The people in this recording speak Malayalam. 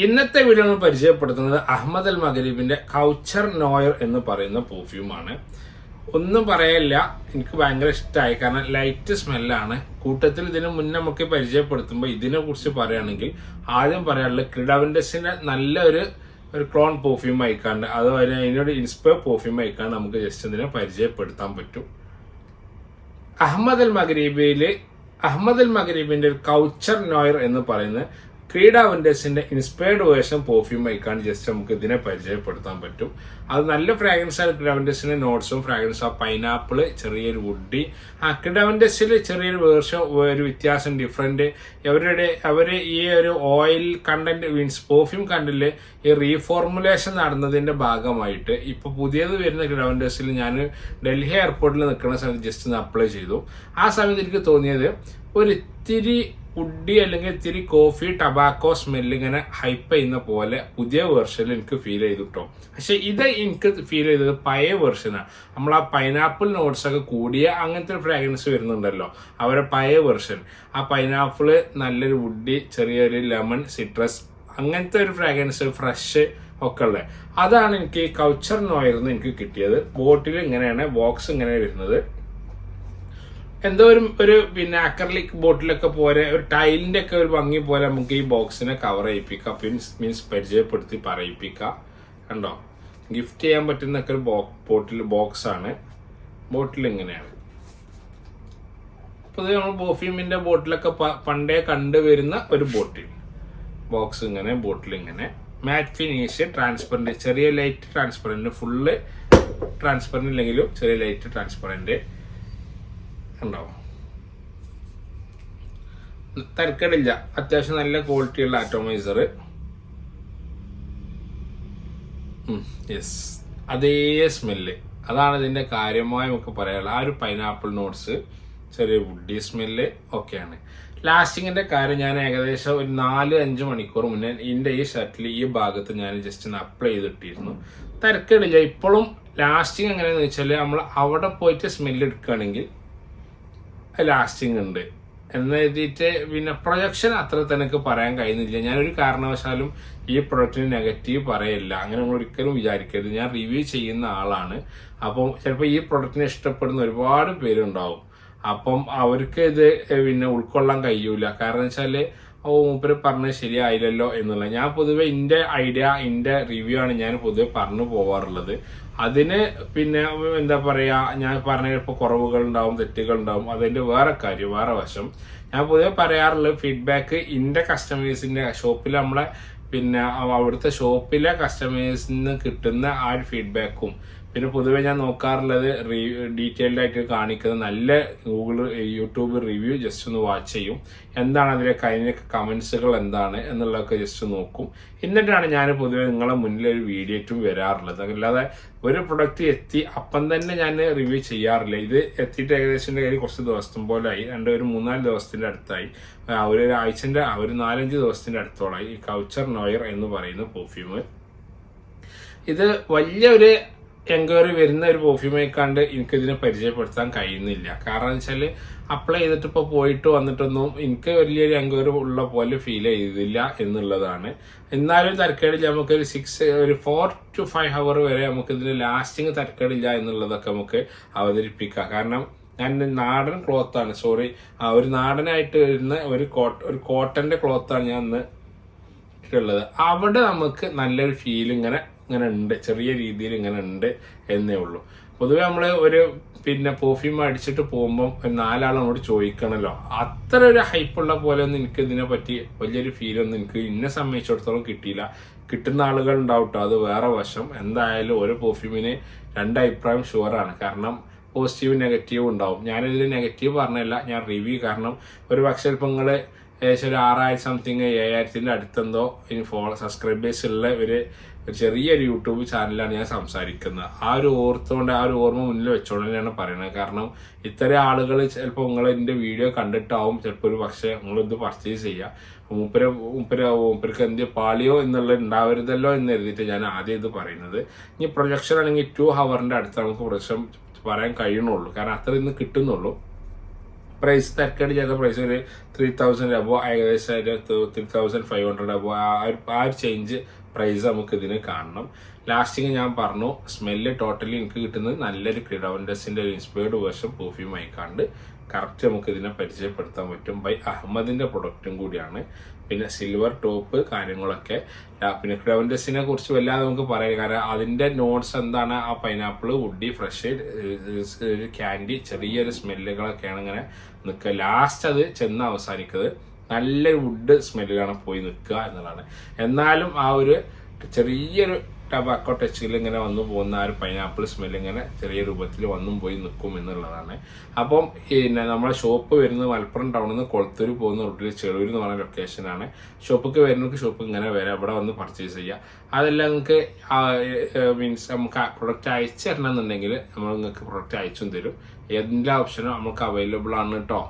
ഇന്നത്തെ വീഡിയോ നമ്മൾ പരിചയപ്പെടുത്തുന്നത് അഹമ്മദ് അൽ മഗ്രിബിന്റെ കൗച്ചർ നോയർ എന്ന് പറയുന്ന പെർഫ്യൂമാണ്. ഒന്നും പറയല്ല, എനിക്ക് ഭയങ്കര ഇഷ്ടമായി. കാരണം ലൈറ്റ് സ്മെല്ലാണ്. കൂട്ടത്തിൽ ഇതിനു മുന്നേ നമുക്ക് പരിചയപ്പെടുത്തുമ്പോൾ ഇതിനെ കുറിച്ച് പറയുകയാണെങ്കിൽ ആദ്യം പറയാനുള്ളത് ക്രിഡാവിൻഡസിന്റെ നല്ല ഒരു ക്ലോൺ പെർഫ്യൂം അയക്കാണ്ട് അത് അതിനോട് ഇൻസ്പയർ പെർഫ്യൂം അയക്കാണ്ട് നമുക്ക് ജസ്റ്റ് ഇതിനെ പരിചയപ്പെടുത്താൻ പറ്റും. അഹമ്മദ് അൽ മഗ്രിബിന്റെ ഒരു കൗച്ചർ നോയർ എന്ന് പറയുന്നത് ക്രീഡാവിൻഡസിന്റെ ഇൻസ്പയർഡ് വേർഷൻ പെർഫ്യൂം ആയിക്കാണ് ജസ്റ്റ് നമുക്ക് ഇതിനെ പരിചയപ്പെടുത്താൻ പറ്റും. അത് നല്ല ഫ്രാഗ്രൻസ് ആണ്. ക്രീഡാവിൻഡസിന്റെ നോട്ട്സും ഫ്രാഗ്രൻസ് ആ പൈനാപ്പിള്, ചെറിയൊരു വുഡി. ക്രീഡാവിൻഡസിൽ ചെറിയൊരു വേർഷൻ ഒരു വ്യത്യാസം ഡിഫറെന്റ്. അവര് ഈ ഒരു ഓയിൽ കണ്ടന്റ് മീൻസ് പെർഫ്യൂം കണ്ടന്റില് ഈ റീഫോർമുലേഷൻ നടന്നതിന്റെ ഭാഗമായിട്ട് ഇപ്പൊ പുതിയത് വരുന്ന ക്രീഡാവിൻഡസിൽ ഞാൻ ഡൽഹി എയർപോർട്ടിൽ നിൽക്കുന്ന സമയത്ത് ജസ്റ്റ് ഒന്ന് അപ്ലൈ ചെയ്തു. ആ സമയത്ത് എനിക്ക് തോന്നിയത് ഒരു ഇത്തിരി വുഡി അല്ലെങ്കിൽ ഇത്തിരി കോഫി ടബാക്കോ സ്മെല്ല് ഇങ്ങനെ ഹൈപ്പ് ചെയ്യുന്ന പോലെ പുതിയ വേർഷനിൽ എനിക്ക് ഫീൽ ചെയ്തു കേട്ടോ. പക്ഷെ ഇത് എനിക്ക് ഫീൽ ചെയ്തത് പഴയ വേർഷനാണ്. നമ്മൾ ആ പൈനാപ്പിൾ നോട്ട്സ് ഒക്കെ കൂടിയ അങ്ങനത്തെ ഫ്രാഗ്രൻസ് വരുന്നുണ്ടല്ലോ, അവരെ പഴയ വേർഷൻ. ആ പൈനാപ്പിള്, നല്ലൊരു വുഡി, ചെറിയൊരു ലെമൺ, സിട്രസ്, അങ്ങനത്തെ ഒരു ഫ്രാഗ്രൻസ് ഫ്രഷ് ഒക്കെ ഉള്ളത്. അതാണ് എനിക്ക് കൗച്ചർ നോയർന്ന് എനിക്ക് കിട്ടിയത്. ബോട്ടിൽ ഇങ്ങനെയാണ്, ബോക്സ് ഇങ്ങനെ വരുന്നത്. എന്തോ ഒരു പിന്നെ അക്രലിക് ബോട്ടിലൊക്കെ പോലെ ഒരു ടൈലിന്റെ ഒക്കെ ഒരു ഭംഗി പോലെ നമുക്ക് ഈ ബോക്സിനെ കവർ ചെയ്യിപ്പിക്കാം, മീൻസ് പരിചയപ്പെടുത്തി പറയിപ്പിക്കാം. കണ്ടോ, ഗിഫ്റ്റ് ചെയ്യാൻ പറ്റുന്ന ഒക്കെ ഒരു ബോക്സ് ആണ്. ബോട്ടിൽ ഇങ്ങനെയാണ്. പൊതുവെ നമ്മൾ പെർഫ്യൂമിന്റെ ബോട്ടിലൊക്കെ പണ്ടേ കണ്ടുവരുന്ന ഒരു ബോട്ടിൽ ബോക്സ് ഇങ്ങനെ, ബോട്ടിൽ ഇങ്ങനെ, മാറ്റ് ഫിനിഷ്, ട്രാൻസ്പെറന്റ്, ചെറിയ ലൈറ്റ് ട്രാൻസ്പെറന്റ്, ഫുള്ള് ട്രാൻസ്പെറന്റ് ഇല്ലെങ്കിലും ചെറിയ ലൈറ്റ് ട്രാൻസ്പെറന്റ് ഉണ്ടാവും. തരക്കേടില്ല, അത്യാവശ്യം നല്ല ക്വാളിറ്റിയുള്ള ആറ്റോമൈസർ. യെസ്, അതേ സ്മെല്ല്, അതാണ് ഇതിന്റെ കാര്യമായി നമുക്ക് പറയാനുള്ളത്. ആ ഒരു പൈനാപ്പിൾ നോട്ട്സ്, ചെറിയ വുഡി സ്മെല്ല് ഒക്കെയാണ്. ലാസ്റ്റിങ്ങിന്റെ കാര്യം ഞാൻ ഏകദേശം ഒരു 4-5 മണിക്കൂർ മുന്നേ ഇതിന്റെ ഈ ഷർട്ടിൽ ഈ ഭാഗത്ത് ഞാൻ ജസ്റ്റ് ഒന്ന് അപ്ലൈ ചെയ്തിട്ടിരുന്നു. തരക്കേടില്ല. ഇപ്പോഴും ലാസ്റ്റിങ് എങ്ങനെയാന്ന് വെച്ചാൽ നമ്മൾ അവിടെ പോയിട്ട് സ്മെല്ല് എടുക്കുകയാണെങ്കിൽ ലാസ്റ്റിംഗ് ഉണ്ട് എന്ന് എഴുതിയിട്ട് പിന്നെ പ്രൊജക്ഷൻ അത്ര തന്നെ പറയാൻ കഴിയുന്നില്ല. ഞാനൊരു കാരണവശാലും ഈ പ്രൊഡക്റ്റിന് നെഗറ്റീവ് പറയില്ല, അങ്ങനെ നമ്മൾ ഒരിക്കലും വിചാരിക്കരുത്. ഞാൻ റിവ്യൂ ചെയ്യുന്ന ആളാണ്. അപ്പം ചിലപ്പോൾ ഈ പ്രൊഡക്റ്റിനെ ഇഷ്ടപ്പെടുന്ന ഒരുപാട് പേരുണ്ടാവും. അപ്പം അവർക്ക് ഇത് പിന്നെ ഉൾക്കൊള്ളാൻ കഴിയൂല. കാരണം വെച്ചാല് മൂപ്പര് പറഞ്ഞത് ശരിയായില്ലല്ലോ എന്നുള്ള. ഞാൻ പൊതുവെ എന്റെ ഐഡിയ, എന്റെ റിവ്യൂ ആണ് ഞാൻ പൊതുവെ പറഞ്ഞു പോവാറുള്ളത്. അതിന് പിന്നെ എന്താ പറയാ, ഞാൻ പറഞ്ഞ ഇപ്പോൾ കുറവുകൾ ഉണ്ടാവും, തെറ്റുകൾ ഉണ്ടാവും, അതിന്റെ വേറെ കാര്യം, വേറെ വശം. ഞാൻ പൊതുവെ പറയാറുള്ളത് ഫീഡ്ബാക്ക് എന്റെ കസ്റ്റമേഴ്സിന്റെ ഷോപ്പിൽ നമ്മളെ പിന്നെ അവിടുത്തെ ഷോപ്പിലെ കസ്റ്റമേഴ്സിന് കിട്ടുന്ന ആ ഒരു ഫീഡ്ബാക്കും, പിന്നെ പൊതുവെ ഞാൻ നോക്കാറുള്ളത് ഡീറ്റെയിൽഡ് ആയിട്ട് കാണിക്കുന്ന നല്ല യൂട്യൂബ് റിവ്യൂ ജസ്റ്റ് ഒന്ന് വാച്ച് ചെയ്യും. എന്താണ് അതിലെ കഴിഞ്ഞ കമന്റ്സുകൾ എന്താണ് എന്നുള്ളതൊക്കെ ജസ്റ്റ് നോക്കും. എന്നിട്ടാണ് ഞാൻ പൊതുവെ നിങ്ങളെ മുന്നിൽ ഒരു വീഡിയോറ്റും വരാറുള്ളത്. അല്ലാതെ ഒരു പ്രൊഡക്റ്റ് എത്തി അപ്പം തന്നെ ഞാൻ റിവ്യൂ ചെയ്യാറില്ല. ഇത് എത്തിയിട്ട് ഏകദേശം കുറച്ച് ദിവസം പോലെ ആയി, ഒരു 3-4 ദിവസത്തിന്റെ അടുത്തായി, ഒരു ആഴ്ചന്റെ ഒരു 4-5 ദിവസത്തിന്റെ അടുത്തോളായി ഈ കൗച്ചർ നോയർ എന്ന് പറയുന്ന പെർഫ്യൂം. ഇത് വലിയൊരു എൻക്വയറി വരുന്ന ഒരു പെർഫ്യൂമായിക്കാണ്ട് എനിക്കിതിനെ പരിചയപ്പെടുത്താൻ കഴിയുന്നില്ല. കാരണം എന്ന് വെച്ചാൽ അപ്ലൈ ചെയ്തിട്ട് ഇപ്പോൾ പോയിട്ട് വന്നിട്ടൊന്നും എനിക്ക് വലിയൊരു എൻക്വയറി ഉള്ള പോലെ ഫീൽ ചെയ്തില്ല എന്നുള്ളതാണ്. എന്നാലും തരക്കേടില്ല, നമുക്കൊരു 4 to 5 hour വരെ നമുക്ക് ഇതിന് ലാസ്റ്റിങ് തരക്കേടില്ല എന്നുള്ളതൊക്കെ നമുക്ക് അവതരിപ്പിക്കാം. കാരണം ഞാൻ നാടൻ ക്ലോത്താണ്, ഒരു നാടനായിട്ട് വരുന്ന ഒരു കോട്ടന്റെ ക്ലോത്താണ് ഞാൻ ഇന്ന് ഇട്ടുള്ളത്. അവിടെ നമുക്ക് നല്ലൊരു ഫീൽ ഇങ്ങനെ ഉണ്ട്, ചെറിയ രീതിയിൽ ഇങ്ങനെ ഉണ്ട് എന്നേ ഉള്ളൂ. പൊതുവെ നമ്മള് ഒരു പിന്നെ പെർഫ്യൂം അടിച്ചിട്ട് പോകുമ്പോൾ 4 ആൾ നമ്മോട് ചോദിക്കണല്ലോ, അത്ര ഒരു ഹൈപ്പുള്ള പോലെ ഒന്നും എനിക്ക് ഇതിനെ പറ്റി വലിയൊരു ഫീലൊന്നും എനിക്ക് ഇന്നെ സംബന്ധിച്ചിടത്തോളം കിട്ടിയില്ല. കിട്ടുന്ന ആളുകൾ ഉണ്ടാവും കേട്ടോ, അത് വേറെ വശം. എന്തായാലും ഒരു പെർഫ്യൂമിന് 2 അഭിപ്രായം ഷുവറാണ്. കാരണം പോസിറ്റീവ് നെഗറ്റീവ് ഉണ്ടാവും. ഞാനിതിൽ നെഗറ്റീവ് പറഞ്ഞല്ല, ഞാൻ റിവ്യൂ. കാരണം ഒരു പക്ഷേ ഇപ്പം നിങ്ങള് ഏകദേശം ഒരു 6,000 സംതിങ് 7,000 അടുത്തെന്തോ ഇനി സബ്സ്ക്രൈബേഴ്സ് ഉള്ള ഒരു ചെറിയൊരു യൂട്യൂബ് ചാനലാണ് ഞാൻ സംസാരിക്കുന്നത്. ആ ഒരു ഓർമ്മ മുന്നിൽ വെച്ചോണ്ട് തന്നെയാണ് പറയുന്നത്. കാരണം ഇത്തരം ആളുകൾ ചിലപ്പോൾ നിങ്ങൾ എന്റെ വീഡിയോ കണ്ടിട്ടാവും ചിലപ്പോൾ ഒരു പക്ഷേ നിങ്ങളിത് പർച്ചേസ് ചെയ്യുക. മൂപ്പർക്ക് എന്ത് പാളിയോ എന്നുള്ള ഉണ്ടാവരുതല്ലോ എന്ന് എഴുതിയിട്ട് ഞാൻ ആദ്യം ഇത് പറയുന്നത്. ഇനി പ്രൊജക്ഷൻ ആണെങ്കിൽ 2 hour അടുത്ത് നമുക്ക് പ്രൊജക്ഷൻ പറയാൻ കഴിയണുള്ളൂ, കാരണം അത്ര ഇന്ന് കിട്ടുന്നുള്ളൂ. പ്രൈസ് തരക്കേട് ചെയ്ത പ്രൈസ് ഒരു 3000 അബോ, ഏകദേശം 3500 അബോ, ആ ഒരു ചേഞ്ച് പ്രൈസ് നമുക്ക് ഇതിന് കാണണം. ലാസ്റ്റിങ് ഞാൻ പറഞ്ഞു, സ്മെല്ല് ടോട്ടലി എനിക്ക് കിട്ടുന്നത് നല്ലൊരു ക്രിഡവൻഡസിന്റെ ഒരു ഇൻസ്പയർഡ് വേർഷൻ പെർഫ്യൂം ആയിക്കാണ്ട് കറക്റ്റ് നമുക്ക് ഇതിനെ പരിചയപ്പെടുത്താൻ പറ്റും. ബൈ അഹമ്മദിന്റെ പ്രൊഡക്റ്റും കൂടിയാണ്. പിന്നെ സിൽവർ ടോപ്പ് കാര്യങ്ങളൊക്കെ. പിന്നെ ക്രിഡവൻഡസിനെ കുറിച്ച് വല്ലാതെ നമുക്ക് പറയാം, കാരണം അതിന്റെ നോട്ട്സ് എന്താണ്, ആ പൈനാപ്പിൾ, വുഡി, ഫ്രഷ്, ഒരു ക്യാൻഡി, ചെറിയൊരു സ്മെല്ലുകളൊക്കെയാണ് ഇങ്ങനെ നിൽക്കുക. ലാസ്റ്റ് അത് ചെന്ന് അവസാനിക്കുന്നത് നല്ലൊരു വുഡ് സ്മെല്ലിലാണ് പോയി നിൽക്കുക എന്നുള്ളതാണ്. എന്നാലും ആ ഒരു ചെറിയൊരു ടബാക്കോ ടച്ചിൽ ഇങ്ങനെ വന്നു പോകുന്ന ആ ഒരു പൈനാപ്പിൾ സ്മെല്ല് ഇങ്ങനെ ചെറിയ രൂപത്തിൽ വന്നും പോയി നിൽക്കും എന്നുള്ളതാണ്. അപ്പം പിന്നെ നമ്മളെ ഷോപ്പ് വരുന്നത് മലപ്പുറം ടൗണിൽ നിന്ന് കൊളത്തൂർ പോകുന്ന റൂട്ടിൽ ചെളൂർ എന്ന് പറഞ്ഞ ലൊക്കേഷനാണ്. ഷോപ്പിക്ക് വരുന്നവർക്ക് ഷോപ്പ് ഇങ്ങനെ വരാം, ഇവിടെ വന്ന് പർച്ചേസ് ചെയ്യുക. അതെല്ലാം നിങ്ങൾക്ക് മീൻസ് നമുക്ക് പ്രൊഡക്റ്റ് അയച്ചു തരണം എന്നുണ്ടെങ്കിൽ നമ്മൾ നിങ്ങൾക്ക് പ്രൊഡക്റ്റ് അയച്ചും തരും. എല്ലാ ഓപ്ഷനും നമുക്ക് അവൈലബിൾ ആണ് കേട്ടോ.